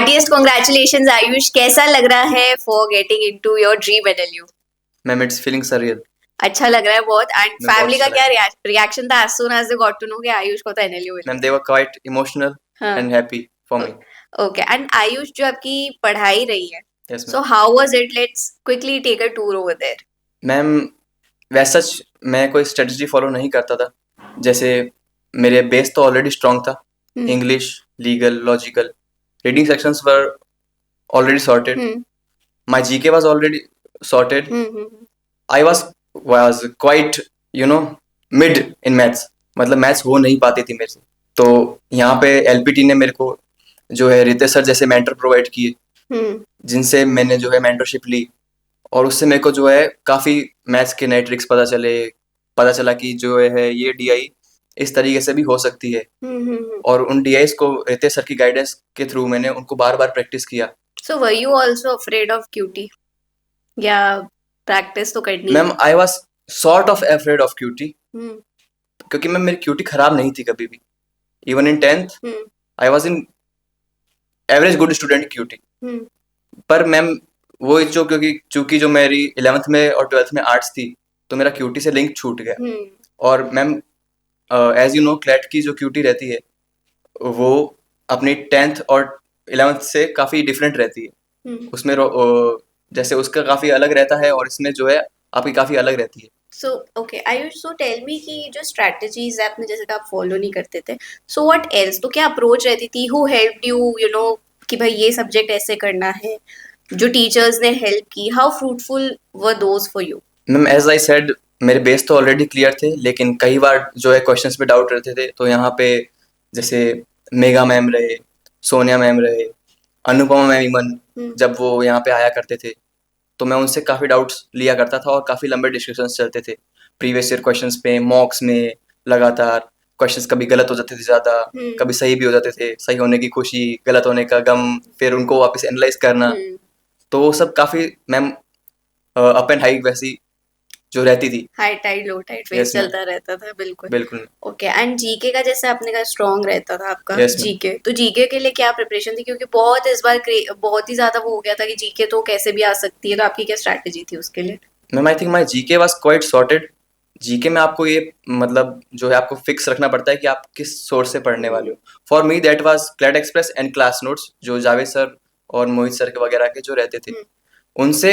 Heartiest congratulations, Ayush. कैसा लग रहा है for getting into your dream NLU? Ma'am it's feeling surreal. अच्छा लग रहा है बहुत. एंड मैं बहुत फैमिली का अच्छा क्या लगा। रिएक्शन था as soon as they got to know कि आयुष को तो NLU मिला? Ma'am they were quite emotional हाँ. And happy for me. Okay. And Ayush जो आपकी पढ़ाई रही है, yes so ma'am. how was it? Let's quickly take a tour over there. Ma'am वैसा मैं कोई स्ट्रेटजी फॉलो नहीं करता था। जैसे मेरे बेस तो ऑलरेडी स्ट्रांग था। English, legal, logical, reading sections were already sorted. My GK was already sorted. I was quite mid in maths, मतलब मैथ्स हो नहीं पाती थी मेरे से। तो यहाँ पे एलपीटी ने मेरे को जो है रितेश सर जैसे मेंटर प्रोवाइड किए, जिनसे मैंने जो है मेंटरशिप ली, और उससे मेरे को जो है काफ़ी मैथ्स के नए ट्रिक्स पता चला कि जो है ये डीआई इस तरीके से भी हो सकती है। और उन डीआईस को रितेश सर की गाइडेंस के थ्रू मैंने उनको बार बार प्रैक्टिस किया। So were you also afraid of QT? या प्रैक्टिस तो करनी ma'am I was sort of afraid of QT, क्योंकि मैम मेरी क्यूटी खराब नहीं थी कभी भी। Even in 10th I was in average good student QT. पर मैम वो जो चूंकि जो मेरी 11th में और 12th में आर्ट्स थी, तो मेरा क्यूटी से लिंक छूट गया। और ma'am as you know CLAT की जो क्यूटी रहती है वो अपनी 10th और 11th से काफ़ी डिफरेंट रहती है। उसमें जैसे उसका काफ़ी अलग रहता है और इसमें जो है आपकी काफ़ी अलग रहती है। So okay, Ayush, so tell me कि जो strategies है आपने जैसे कहा आप follow नहीं करते थे, so what else? तो क्या approach रहती थी? Who helped you? You know कि भाई ये subject ऐसे करना है, जो teachers ने help की, how fruitful were those for you? Ma'am as I said मेरे बेस तो ऑलरेडी क्लियर थे, लेकिन कई बार जो है क्वेश्चंस पे डाउट रहते थे। तो यहाँ पे जैसे मेगा मैम रहे, सोनिया मैम रहे, अनुपमा मैम इवन जब वो यहाँ पे आया करते थे, तो मैं उनसे काफ़ी डाउट्स लिया करता था और काफ़ी लंबे डिस्कशंस चलते थे प्रीवियस ईयर क्वेश्चंस पे, मॉक्स में लगातार। क्वेश्चंस कभी गलत हो जाते थे ज़्यादा, कभी सही भी हो जाते थे। सही होने की खुशी, गलत होने का गम, फिर उनको वापस एनालाइज करना। तो वो सब काफ़ी मैम अप एंड हाई वैसी जो रहती थी। High tide low tide phase Yes, ma'am. चलता रहता था. बिल्कुल बिल्कुल। ओके. एंड जीके का जैसे आपने कहा स्ट्रॉन्ग रहता था आपका. Yes, ma'am. जीके तो जीके के लिए क्या प्रिपरेशन थी? क्योंकि बहुत इस बार बहुत ही ज्यादा वो हो गया था कि जीके तो कैसे भी आ सकती है, तो आपकी क्या स्ट्रैटेजी थी उसके लिए? Ma'am I think my GK was quite sorted. GK में आपको ये मतलब जो है आपको फिक्स रखना पड़ता है कि आप किस सोर्स से पढ़ने वाले हो। For me that was CLAT express and class notes, जो जावेद सर और मोहित सर के वगैरह के जो रहते थे, उनसे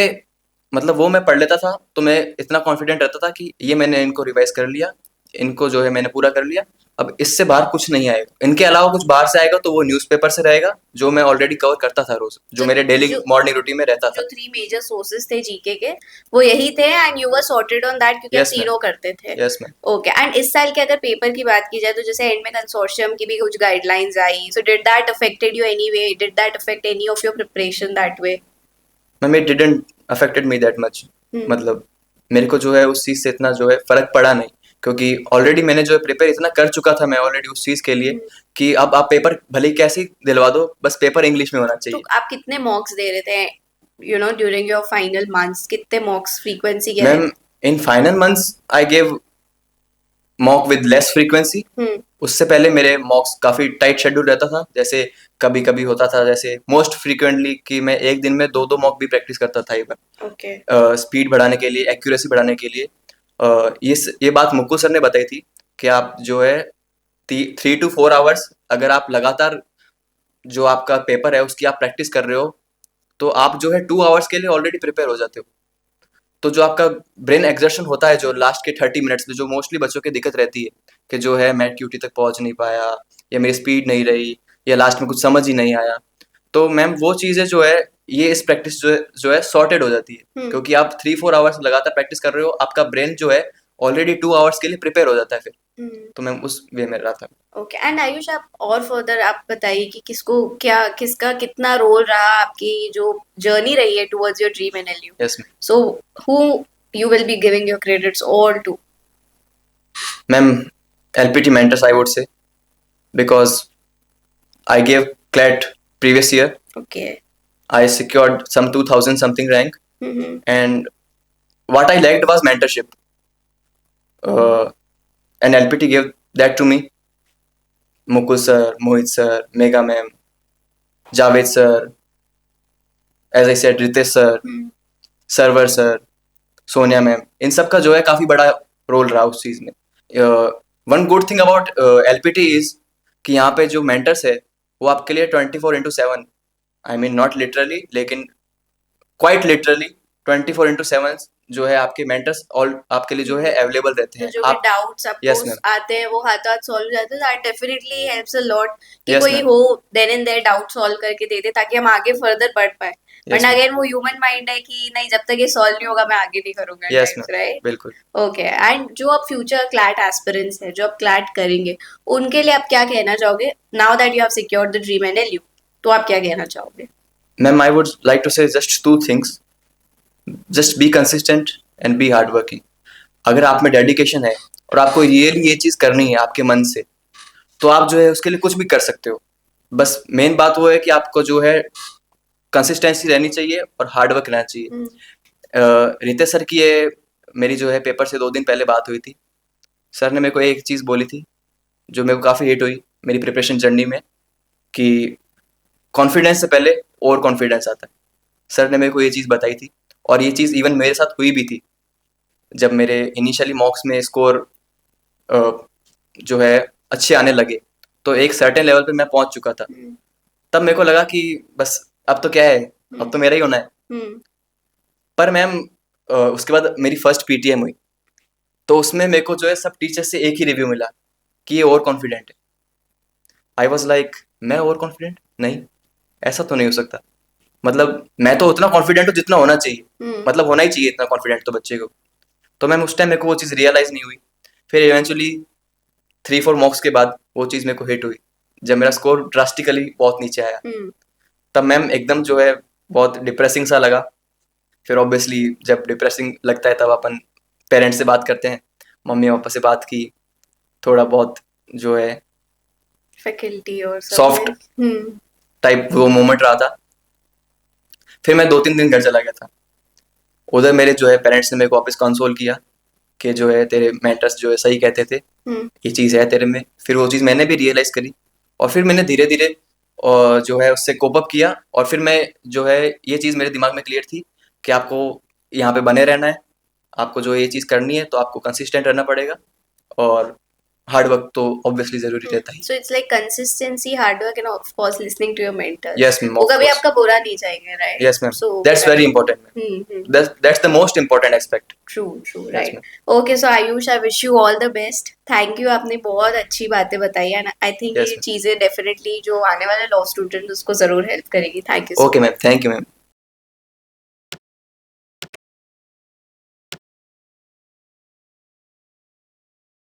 मतलब वो मैं पढ़ लेता था। तो मैं इतना कॉन्फिडेंट रहता था कि ये मैंने इनको रिवाइज कर लिया, इनको जो है मैंने पूरा कर लिया, अब इससे बाहर कुछ नहीं आएगा। इनके अलावा कुछ बाहर से आएगा तो वो न्यूज़पेपर से रहेगा, जो मैं ऑलरेडी कवर करता था रोज, जो मेरे डेली मॉर्निंग रूटीन में रहता था। जो 3 मेजर सोर्सेज थे जीके के वो यही थे and you were sorted on that क्योंकि आप Yes, ma'am. तीनों करते थे. Yes ma'am. ओके. एंड इस साल के अगर पेपर की बात की जाए तो जैसे एंड में कंसोर्शियम की भी कुछ guidelines I, so did that affected you any way? Did that affect any of your preparation that way? Ma'am it didn't affected me that much. मतलब मेरे को जो है उस चीज़ से इतना जो है फर्क पड़ा नहीं, क्योंकि ऑलरेडी मैंने जो है प्रिपेयर इतना कर चुका था मैं ऑलरेडी उस चीज़ के लिए कि अब आप पेपर भले ही कैसे ही दिलवा दो, बस पेपर इंग्लिश में होना चाहिए। तो आप कितने मॉक्स दे रहे थे you know during your final months? कितने मॉक्स, फ्रीक्वेंसी क्या है? Ma'am in final months I gave mock with less frequency. उससे पहले मेरे मॉक्स काफ़ी टाइट शेड्यूल रहता था। जैसे कभी कभी होता था, जैसे मोस्ट फ्रीक्वेंटली कि मैं एक दिन में 2-2 मॉक भी प्रैक्टिस करता था एक बार। ओके. स्पीड बढ़ाने के लिए, एक्यूरेसी बढ़ाने के लिए। ये बात मुकुल सर ने बताई थी कि आप जो है 3 to 4 आवर्स अगर आप लगातार जो आपका पेपर है उसकी आप प्रैक्टिस कर रहे हो, तो आप जो है 2 आवर्स के लिए ऑलरेडी प्रिपेयर हो जाते हो। तो जो आपका ब्रेन एक्सर्शन होता है जो लास्ट के 30 मिनट्स में, जो मोस्टली बच्चों की दिक्कत रहती है कि जो है मैं क्यूटी तक पहुंच नहीं पाया, या मेरी स्पीड नहीं रही, या लास्ट में कुछ समझ ही नहीं आया, तो मैम वो चीज़ें जो है ये इस प्रैक्टिस जो है सॉर्टेड हो जाती है। क्योंकि आप 3-4 आवर्स लगातार प्रैक्टिस कर रहे हो, आपका ब्रेन जो है ऑलरेडी 2 आवर्स के लिए प्रिपेयर हो जाता है फिर। तो मैम उस वे में रहा था। ओके. एंड आयुष आप और फर्दर आप बताइए कि किसका कितना रोल रहा आपकी जो जर्नी रही है towards your dream NLU? Yes ma'am. So who you will be giving your credits all to? Ma'am LPT mentors I would say, because I gave CLAT previous year. Okay. I secured some 2000 something rank. And what I liked was mentorship. And LPT gave that to me. Mukul sir, Mohit sir, Mega ma'am, Javed sir, as I said Ritesh sir, Sarvar sir, Sonia ma'am, इन सब का जो है काफ़ी बड़ा role रहा उस चीज़ में। One good thing about LPT is कि यहाँ पे जो मेंटर्स है वो आपके लिए 24/7, आई मीन नॉट लिटरली लेकिन क्वाइट लिटरली 24/7 जो है आपके मेंटर्स ऑल आपके लिए जो है अवेलेबल रहते तो हैं। जो भी आप डाउट्स आपको यस मैम, आते हैं वो हाथों हाथ सॉल्व हो जाते हैं, that definitely helps a lot कि यस कोई मैम, हो then and there doubt solve करके दे दे ताकि हम आगे फर्दर बढ़ पाए। बट यस मैम, अगेन वो ह्यूमन माइंड है कि नहीं, जब तक ये सॉल्व नहीं होगा मैं आगे नहीं करूंगा यस टाइप्स, मैम, राइट? बिल्कुल। ओके, एंड जो अब फ्यूचर क्लैट एस्पिरेंट्स है जो अब क्लैट करेंगे उनके लिए आप क्या कहना चाहोगे now that you have secured the dream N L U? तो आप क्या कहना चाहोगे? Ma'am I would like to say just two things, just be consistent and be hard working. अगर आप में डेडिकेशन है और आपको रियली ये चीज़ करनी है आपके मन से, तो आप जो है उसके लिए कुछ भी कर सकते हो। बस मेन बात वो है कि आपको जो है कंसिस्टेंसी रहनी चाहिए और हार्ड वर्क रहना चाहिए। रितेश सर की ये मेरी जो है पेपर से 2 दिन पहले बात हुई थी। सर ने मेरे को एक चीज़ बोली थी जो मेरे को काफ़ी हिट हुई मेरी प्रिपरेशन जर्नी में, कि कॉन्फिडेंस से पहले और कॉन्फिडेंस आता है। सर ने मेरे को ये चीज़ बताई थी और ये चीज़ इवन मेरे साथ हुई भी थी। जब मेरे इनिशियली मॉक्स में स्कोर जो है अच्छे आने लगे तो एक सर्टेन लेवल पे मैं पहुंच चुका था, तब मेरे को लगा कि बस अब तो क्या है, अब तो मेरा ही होना है। पर मैम उसके बाद मेरी फर्स्ट पीटीएम हुई तो उसमें मेरे को जो है सब टीचर से एक ही रिव्यू मिला कि ये ओवर कॉन्फिडेंट है। आई वॉज लाइक मैं ओवर कॉन्फिडेंट नहीं, ऐसा तो नहीं हो सकता। मतलब मैं तो उतना कॉन्फिडेंट हूँ जितना होना चाहिए, मतलब होना ही चाहिए इतना कॉन्फिडेंट तो बच्चे को। तो मैम उस टाइम मेरे को वो चीज़ रियलाइज़ नहीं हुई। फिर इवेंचुअली 3-4 मॉक्स के बाद वो चीज़ मेरे को हिट हुई जब मेरा स्कोर ड्रास्टिकली बहुत नीचे आया। तब मैम एकदम जो है बहुत डिप्रेसिंग सा लगा। फिर ऑब्वियसली जब डिप्रेसिंग लगता है तब अपन पेरेंट्स से बात करते हैं, मम्मी पापा से बात की, थोड़ा बहुत जो है फैकल्टी और सब सॉफ्ट में टाइप वो मोमेंट रहा था। फिर मैं 2-3 दिन घर चला गया था। उधर मेरे जो है पेरेंट्स ने मेरे को वापस कंसोल किया कि जो है तेरे मेंटर्स जो है सही कहते थे, ये चीज़ है तेरे में। फिर वो चीज़ मैंने भी रियलाइज़ करी और फिर मैंने धीरे धीरे जो है उससे कोप अप किया। और फिर मैं जो है ये चीज़ मेरे दिमाग में क्लियर थी कि आपको यहाँ पे बने रहना है, आपको जो ये चीज़ करनी है तो आपको कंसिस्टेंट रहना पड़ेगा और हार्ड वर्क तो ऑब्वियसली ज़रूरी रहता ही। So it's like consistency, hard work and of course listening to your mentors. Yes ma'am, वो ऑफ कभी कोर्स। आपका बुरा नहीं चाहेंगे, right? Yes ma'am, so that's very important. That's the most important aspect. True true, yes right. Ma'am. Okay, so Ayush, I wish you all the best. Thank you, आपने बहुत अच्छी बातें बताई एंड आई थिंक यस ये ma'am. चीजें definitely जो आने वाले लॉ स्टूडेंट उसको जरूर हेल्प करेगी। Thank you so okay ma'am, much. Thank you ma'am.